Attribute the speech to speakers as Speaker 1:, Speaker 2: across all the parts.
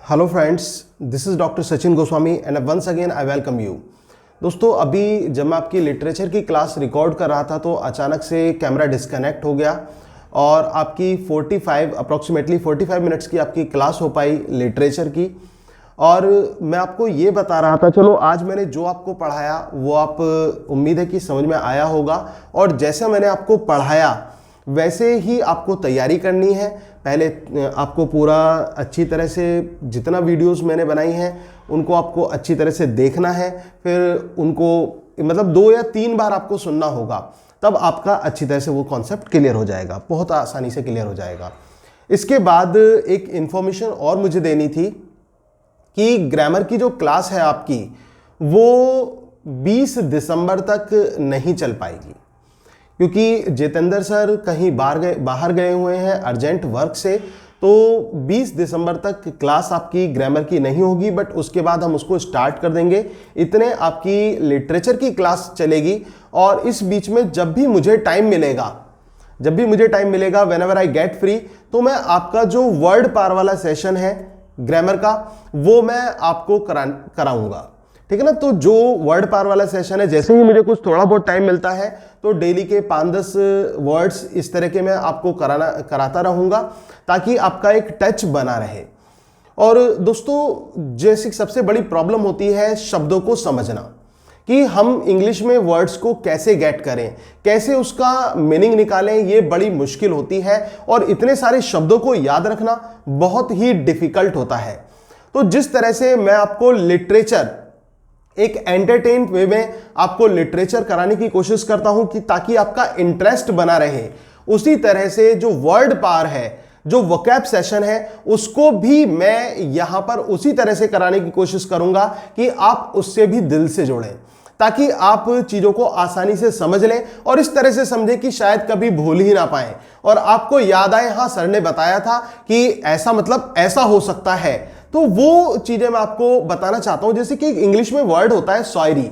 Speaker 1: Hello friends, this is doctor Sachin Goswami and once again I welcome you. दोस्तों, अभी जब मैं आपकी लिटरेचर की क्लास रिकॉर्ड कर रहा था तो अचानक से कैमरा डिस्कनेक्ट हो गया और आपकी 45 मिनट्स की आपकी क्लास हो पाई लिटरेचर की। और मैं आपको ये बता रहा था, चलो आज मैंने जो आपको पढ़ाया वो आप उम्मीद है कि समझ में आया होगा, और जैसे मैंने आपको पढ़ाया वैसे ही आपको तैयारी करनी है। पहले आपको पूरा अच्छी तरह से जितना वीडियोस मैंने बनाई हैं उनको आपको अच्छी तरह से देखना है, फिर उनको मतलब 2 या 3 बार आपको सुनना होगा, तब आपका अच्छी तरह से वो कॉन्सेप्ट क्लियर हो जाएगा, बहुत आसानी से क्लियर हो जाएगा। इसके बाद एक इन्फॉर्मेशन और मुझे देनी थी कि ग्रामर की जो क्लास है आपकी वो 20 दिसंबर तक नहीं चल पाएगी, क्योंकि जितेंद्र सर कहीं बाहर गए हुए हैं अर्जेंट वर्क से। तो 20 दिसंबर तक क्लास आपकी ग्रामर की नहीं होगी, बट उसके बाद हम उसको स्टार्ट कर देंगे। इतने आपकी लिटरेचर की क्लास चलेगी, और इस बीच में जब भी मुझे टाइम मिलेगा when ever I get free, तो मैं आपका जो वर्ड पार वाला सेशन है ग्रामर का वो मैं आपको कराऊंगा, ठीक है ना। तो जो वर्ड पार वाला सेशन है, जैसे ही मुझे कुछ थोड़ा बहुत टाइम मिलता है तो डेली के 5-10 वर्ड्स इस तरह के मैं आपको कराता रहूंगा, ताकि आपका एक टच बना रहे। और दोस्तों, जैसी सबसे बड़ी प्रॉब्लम होती है शब्दों को समझना, कि हम इंग्लिश में वर्ड्स को कैसे गेट करें, कैसे उसका मीनिंग निकालें, ये बड़ी मुश्किल होती है। और इतने सारे शब्दों को याद रखना बहुत ही डिफिकल्ट होता है। तो जिस तरह से मैं आपको लिटरेचर एक एंटरटेन वे में आपको लिटरेचर कराने की कोशिश करता हूं कि ताकि आपका इंटरेस्ट बना रहे, उसी तरह से जो वर्ड पार है, जो वोकैब सेशन है, उसको भी मैं यहां पर उसी तरह से कराने की कोशिश करूंगा कि आप उससे भी दिल से जुड़ें, ताकि आप चीजों को आसानी से समझ लें और इस तरह से समझें कि शायद कभी भूल ही ना पाए और आपको याद आए, हाँ सर ने बताया था कि ऐसा मतलब ऐसा हो सकता है। तो वो चीजें मैं आपको बताना चाहता हूं। जैसे कि इंग्लिश में वर्ड होता है सॉरी,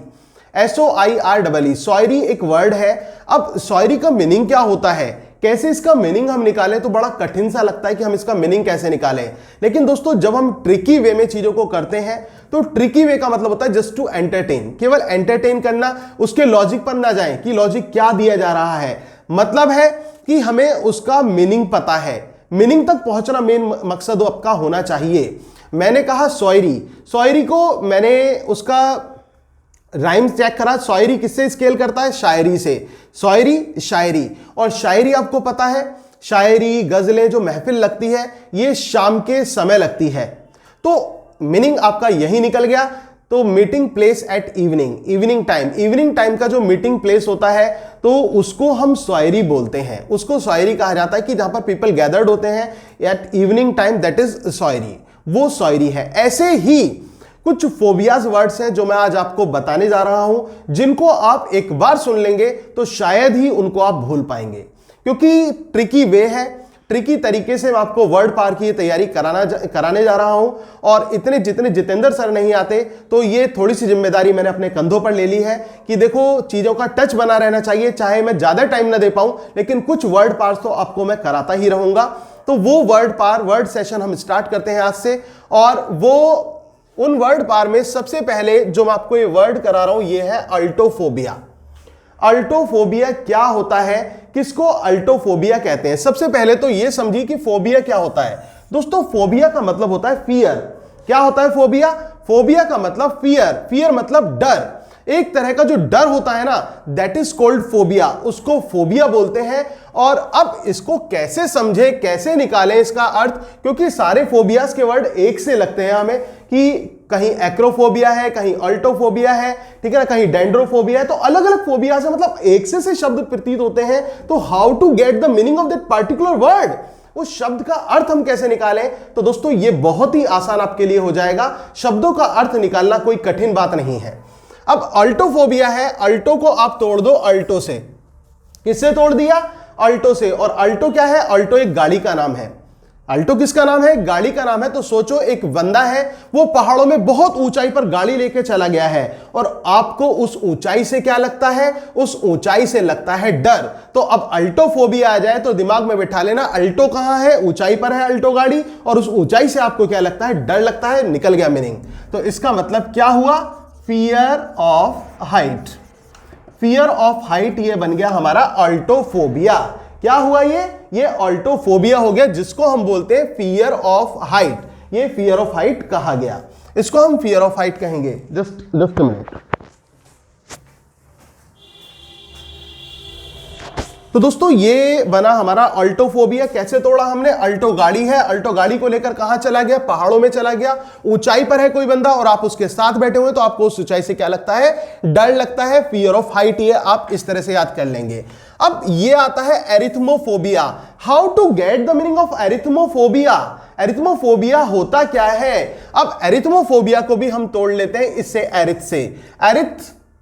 Speaker 1: SOIREE, सॉरी एक वर्ड है। अब सॉरी का मीनिंग क्या होता है, कैसे इसका मीनिंग हम निकालें, तो बड़ा कठिन सा लगता है कि हम इसका मीनिंग कैसे निकालें। लेकिन दोस्तों, जब हम ट्रिकी वे में चीजों को करते हैं तो ट्रिकी वे का मतलब होता है जस्ट टू एंटरटेन, केवल एंटरटेन करना, उसके लॉजिक पर ना जाएं कि लॉजिक क्या दिया जा रहा है। मतलब है कि हमें उसका मीनिंग पता है, मीनिंग तक पहुंचना मेन मकसद आपका होना चाहिए। मैंने कहा सॉयरी को मैंने उसका राइम चेक करा। सॉयरी किससे स्केल करता है, शायरी से। सॉयरी शायरी, और शायरी आपको पता है, शायरी गजलें जो महफिल लगती है ये शाम के समय लगती है। तो मीनिंग आपका यही निकल गया। तो meeting place at evening time का जो मीटिंग प्लेस होता है तो उसको हम सॉयरी बोलते हैं, उसको सॉयरी कहा जाता है कि जहां पर पीपल गैदर्ड होते हैं at evening time, that is soiree, वो सॉयरी है। ऐसे ही कुछ फोबियाज वर्ड्स हैं जो मैं आज आपको बताने जा रहा हूं, जिनको आप एक बार सुन लेंगे तो शायद ही उनको आप भूल पाएंगे, क्योंकि ट्रिकी वे है, ट्रिकी तरीके से मैं आपको वर्ड पार की तैयारी कराने जा रहा हूं। और जितने जितेंद्र सर नहीं आते, तो ये थोड़ी सी जिम्मेदारी मैंने अपने कंधों पर ले ली है कि देखो चीजों का टच बना रहना चाहिए, चाहे मैं ज्यादा टाइम ना दे पाऊं, लेकिन कुछ वर्ड पार तो आपको मैं कराता ही रहूंगा। तो वो वर्ड सेशन हम स्टार्ट करते हैं आज से। और वो उन वर्ड पार में सबसे पहले जो मैं आपको ये वर्ड करा रहा हूं ये है अल्टोफोबिया। अल्टोफोबिया क्या होता है, किसको अल्टोफोबिया कहते हैं? सबसे पहले तो ये समझिए कि फोबिया क्या होता है। दोस्तों, फोबिया का मतलब होता है फियर। क्या होता है फोबिया? फोबिया का मतलब फियर मतलब डर। एक तरह का जो डर होता है ना, दैट इज कॉल्ड फोबिया, उसको फोबिया बोलते हैं। और अब इसको कैसे समझे, कैसे निकालें इसका अर्थ, क्योंकि सारे फोबियाज के वर्ड एक से लगते हैं हमें, कि कहीं एक्रोफोबिया है, कहीं अल्टोफोबिया है, ठीक है ना, कहीं डेंड्रोफोबिया है। तो अलग अलग फोबियाज है, मतलब एक से शब्द प्रतीत होते हैं। तो how to get the meaning of that particular word, उस शब्द का अर्थ हम कैसे निकालें? तो दोस्तों, ये बहुत ही आसान आपके लिए हो जाएगा। शब्दों का अर्थ निकालना कोई कठिन बात नहीं है। अब अल्टोफोबिया है, अल्टो को आप तोड़ दो अल्टो से। किससे तोड़ दिया? अल्टो से। और अल्टो क्या है? अल्टो एक गाड़ी का नाम है। अल्टो किसका नाम है? गाड़ी का नाम है। तो सोचो एक बंदा है, वो पहाड़ों में बहुत ऊंचाई पर गाड़ी लेके चला गया है और आपको उस ऊंचाई से क्या लगता है? उस ऊंचाई से लगता है डर। तो अब अल्टोफोबिया आ जाए तो दिमाग में बिठा लेना, अल्टो कहां है? ऊंचाई पर है अल्टो गाड़ी, और उस ऊंचाई से आपको क्या लगता है? डर लगता है। निकल गया मीनिंग। तो इसका मतलब क्या हुआ? Fear of height. Fear of height ये बन गया हमारा अल्टोफोबिया। क्या हुआ ये अल्टोफोबिया हो गया, जिसको हम बोलते हैं फियर ऑफ हाइट। ये फियर ऑफ हाइट कहा गया, इसको हम फियर ऑफ हाइट कहेंगे। Just a minute. तो दोस्तों ये बना हमारा अल्टोफोबिया। कैसे तोड़ा हमने? अल्टो गाड़ी है, अल्टो गाड़ी को लेकर कहां चला गया? पहाड़ों में चला गया। ऊंचाई पर है कोई बंदा और आप उसके साथ बैठे हुए, तो आपको उस ऊंचाई से क्या लगता है? डर लगता है। फियर ऑफ हाइट ये आप इस तरह से याद कर लेंगे। अब ये आता है arithmophobia. How to get the meaning of arithmophobia? Arithmophobia होता क्या है? अब एरिथमोफोबिया को भी हम तोड़ लेते हैं इससे, एरिथ से।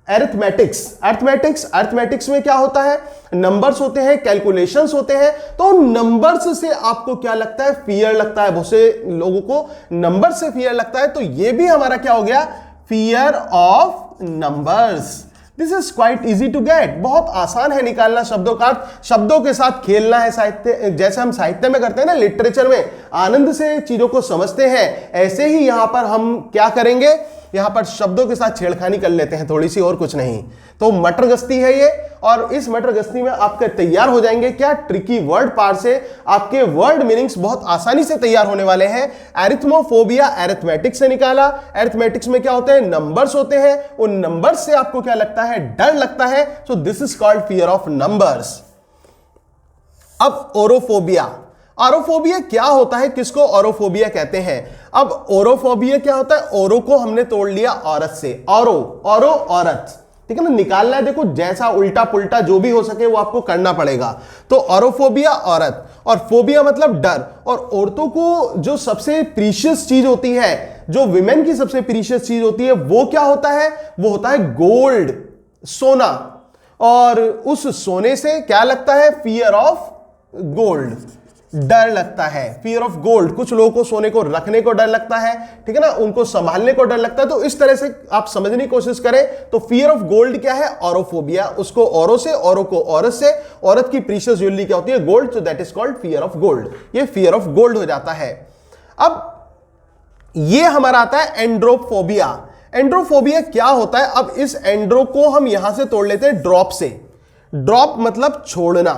Speaker 1: अरिथमेटिक्स में क्या होता है? नंबर्स होते हैं, कैलकुलेशंस होते हैं। तो नंबर्स से आपको क्या लगता है? फियर लगता है। बहुत से लोगों को नंबर से फियर लगता है। तो ये भी हमारा क्या हो गया? Fear of numbers. This is quite easy to get. बहुत आसान है निकालना शब्दों का अर्थ। शब्दों के साथ खेलना है। साहित्य जैसे हम साहित्य में करते हैं ना, लिटरेचर में आनंद से चीजों को समझते हैं, ऐसे ही यहां पर हम क्या करेंगे? यहां पर शब्दों के साथ छेड़खानी कर लेते हैं थोड़ी सी, और कुछ नहीं। तो मटर गश्ती है ये, और इस मटर गश्ती में आपके तैयार हो जाएंगे क्या? ट्रिकी वर्ड पार से आपके वर्ड मीनिंग्स बहुत आसानी से तैयार होने वाले हैं। एरिथमोफोबिया एरिथमेटिक्स से निकाला। एरिथमेटिक्स में क्या होते हैं? नंबर्स होते हैं। उन नंबर्स से आपको क्या लगता है? डर लगता है। So this is called fear of numbers. अब ओरोफोबिया। ओरोफोबिया क्या होता है? किसको ओरोफोबिया कहते हैं? अब ओरोफोबिया क्या होता है? ओरो को हमने तोड़ लिया औरत से। ओरो औरत, ठीक है ना? निकालना है। देखो जैसा उल्टा पुल्टा जो भी हो सके वो आपको करना पड़ेगा। तो ओरोफोबिया औरत, और फोबिया मतलब डर। और औरतों को जो सबसे प्रीशियस चीज होती है, जो विमेन की सबसे प्रीशियस चीज होती है, वो क्या होता है? वो होता है गोल्ड, सोना। और उस सोने से क्या लगता है? फियर ऑफ गोल्ड, डर लगता है। Fear of gold. कुछ लोगों को सोने को रखने को डर लगता है, ठीक है ना? उनको संभालने को डर लगता है। तो इस तरह से आप समझने की कोशिश करें तो फियर ऑफ गोल्ड क्या है? ओरोफोबिया। उसको औरों से, औरों को औरत से। औरत की प्रीशियस ज्वेलरी क्या होती है? गोल्ड। तो that is called fear of gold. ये फियर ऑफ गोल्ड हो जाता है। अब ये हमारा आता है एंड्रोफोबिया। एंड्रोफोबिया क्या होता है? अब इस एंड्रो को हम यहां से तोड़ लेते हैं ड्रॉप से। ड्रॉप मतलब छोड़ना।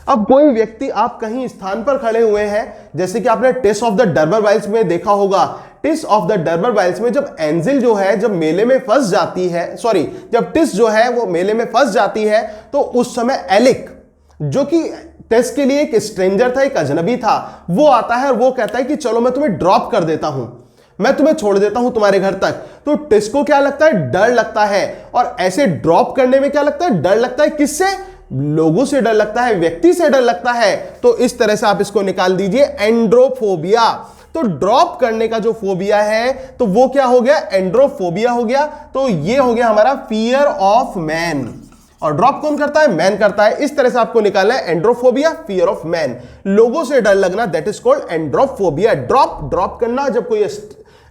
Speaker 1: अब कोई व्यक्ति, आप कहीं स्थान पर खड़े हुए हैं, जैसे कि आपने टिस ऑफ द डर्बरवाइल्स में देखा होगा। टिस ऑफ द डर्बरवाइल्स में जब एंजिल जो है, जब मेले में फंस जाती है, सॉरी, जब टिस जो है वो मेले में फंस जाती है, तो उस समय एलिक, जो कि टिस के लिए एक स्ट्रेंजर था, एक अजनबी था, वो आता है और वो कहता है कि चलो मैं तुम्हें ड्रॉप कर देता हूं, मैं तुम्हें छोड़ देता हूं तुम्हारे घर तक। तो टिस को क्या लगता है? डर लगता है। और ऐसे ड्रॉप करने में क्या लगता है? डर लगता है। किससे? लोगों से डर लगता है, व्यक्ति से डर लगता है। तो इस तरह से आप इसको निकाल दीजिए, एंड्रोफोबिया। तो ड्रॉप करने का जो फोबिया है, तो वो क्या हो गया? एंड्रोफोबिया हो गया। तो ये हो गया हमारा फियर ऑफ मैन। और ड्रॉप कौन करता है? मैन करता है। इस तरह से आपको निकालना है एंड्रोफोबिया, फियर ऑफ मैन। लोगों से डर लगना, दैट इज कॉल्ड एंड्रोफोबिया। ड्रॉप करना, जब कोई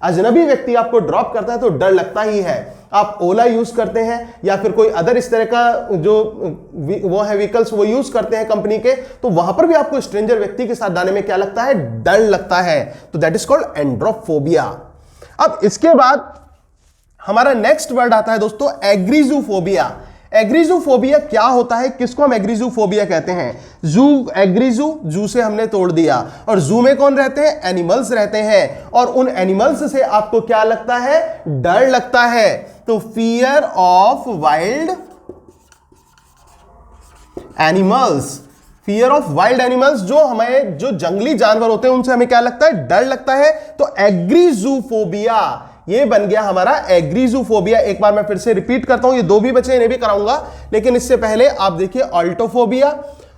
Speaker 1: अजनबी व्यक्ति आपको ड्रॉप करता है तो डर लगता ही है। आप ओला यूज करते हैं या फिर कोई अदर इस तरह का जो वो है व्हीकल्स वो यूज करते हैं कंपनी के, तो वहां पर भी आपको स्ट्रेंजर व्यक्ति के साथ जाने में क्या लगता है? डर लगता है। तो दैट इज कॉल्ड एंड्रोफोबिया। अब इसके बाद हमारा नेक्स्ट वर्ड आता है दोस्तों एग्रीजूफोबिया। एग्रीजूफोबिया क्या होता है? किसको हम एग्रीजूफोबिया कहते हैं? जू, एग्रीजू, जू से हमने तोड़ दिया। और जू में कौन रहते हैं? एनिमल्स रहते हैं। और उन एनिमल्स से आपको क्या लगता है? डर लगता है। तो fear of wild animals. Fear of wild animals, जो हमें, जो जंगली जानवर होते हैं उनसे हमें क्या लगता है? डर लगता है। तो एग्रीजूफोबिया ये बन गया हमारा एग्रीजूफोबिया। एक बार मैं फिर से रिपीट करता हूं, ये दो भी बचे, इन्हें भी कराऊंगा, लेकिन इससे पहले आप देखिए अल्टोफोबिया।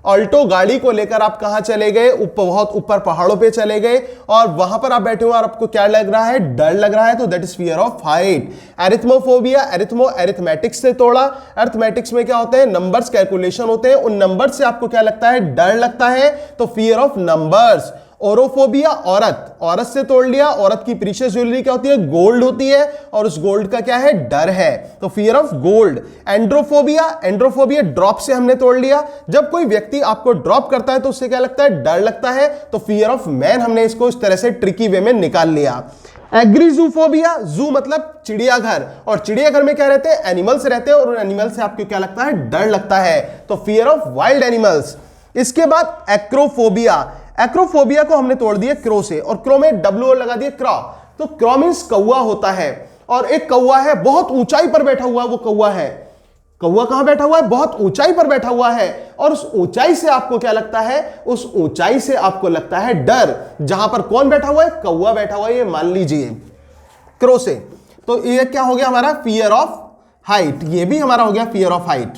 Speaker 1: अल्टो गाड़ी को लेकर आप कहां चले गए? बहुत ऊपर पहाड़ों पे चले गए और वहां पर आप बैठे हुए और आपको क्या लग रहा है? डर लग रहा है। तो that is fear of height. Arithmophobia, arithmetics से तोड़ा। अरिथमेटिक्स में क्या होते हैं? नंबर्स, कैलकुलेशन होते हैं। उन नंबर्स से आपको क्या लगता है? डर लगता है। तो फियर ऑफ नंबर्स। ओरोफोबिया औरत, औरत से तोड़ लिया, औरत की प्रीशियस ज्वेलरी क्या होती है, गोल्ड होती है, और उस गोल्ड का क्या है, डर है, तो फियर ऑफ गोल्ड। एंड्रोफोबिया, एंड्रोफोबिया ड्रॉप से हमने तोड़ लिया, जब कोई व्यक्ति आपको ड्रॉप करता है तो उससे क्या लगता है, डर लगता है, तो फियर ऑफ मैन हमने इसको इस तरह से ट्रिकी वे में निकाल लिया। एग्रीजूफोबिया, जू मतलब चिड़ियाघर, और चिड़ियाघर में क्या रहते हैं, एनिमल्स रहते हैं, और उन एनिमल से आपको क्या लगता है, डर लगता है, तो फियर ऑफ वाइल्ड एनिमल्स। इसके बाद एक्रोफोबिया, एक्रोफोबिया को हमने तोड़ दिया क्रो से, और क्रो में डब्ल्यू लगा दिया क्रॉ, तो क्रॉ मींस कौवा होता है, और एक कौवा है बहुत ऊंचाई पर बैठा हुआ, वो कौवा है, कौवा कहां बैठा हुआ है, बहुत ऊंचाई पर बैठा हुआ है, और उस ऊंचाई से आपको क्या लगता है, उस ऊंचाई से आपको लगता है डर, जहां पर कौन बैठा हुआ है, कौवा बैठा हुआ है, ये मान लीजिए क्रो से। तो ये क्या हो गया हमारा, फियर ऑफ हाइट, ये भी हमारा हो गया फियर ऑफ हाइट,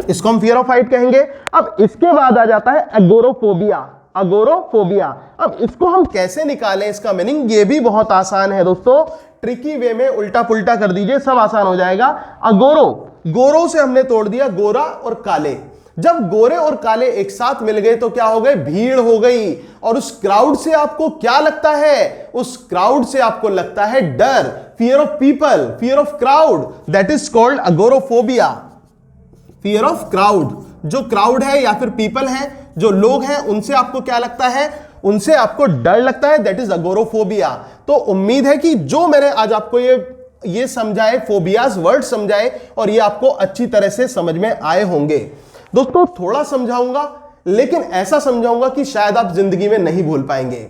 Speaker 1: इसको हम फियर ऑफ हाइट कहेंगे। अब इसके बाद आ जाता है एगोरोफोबिया, अगोरोफोबिया। अब इसको हम कैसे निकालें, इसका मीनिंग, ये भी बहुत आसान है दोस्तों, ट्रिकी वे में उल्टा पुल्टा कर दीजिए, सब आसान हो जाएगा। अगोरो, गोरो से हमने तोड़ दिया गोरा और काले, जब गोरे और काले एक साथ मिल गए तो क्या हो गए, भीड़ हो गई, और उस क्राउड से आपको क्या लगता है, उस क्राउड से आपको लगता है डर, fear of people, fear of crowd, that is called agoraphobia, fear of crowd. जो क्राउड है या फिर पीपल है, जो लोग हैं, उनसे आपको क्या लगता है, उनसे आपको डर लगता है, दैट इज अगोरोफोबिया। तो उम्मीद है कि जो मैंने आज आपको ये समझाए, फोबियाज वर्ड समझाए, और ये आपको अच्छी तरह से समझ में आए होंगे। दोस्तों थोड़ा समझाऊंगा, लेकिन ऐसा समझाऊंगा कि शायद आप जिंदगी में नहीं भूल पाएंगे,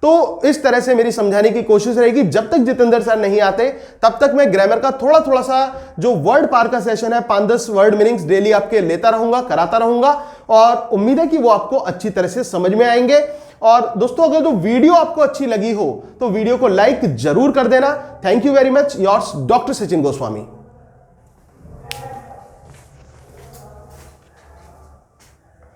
Speaker 1: तो इस तरह से मेरी समझाने की कोशिश रहेगी। जब तक जितेंद्र सर नहीं आते तब तक मैं ग्रामर का थोड़ा थोड़ा सा जो वर्ड पार का सेशन है, 5-10 वर्ड मीनिंग्स डेली आपके लेता रहूंगा, कराता रहूंगा, और उम्मीद है कि वो आपको अच्छी तरह से समझ में आएंगे। और दोस्तों अगर जो वीडियो आपको अच्छी लगी हो तो वीडियो को लाइक जरूर कर देना। Thank you very much, yours doctor Sachin Goswami.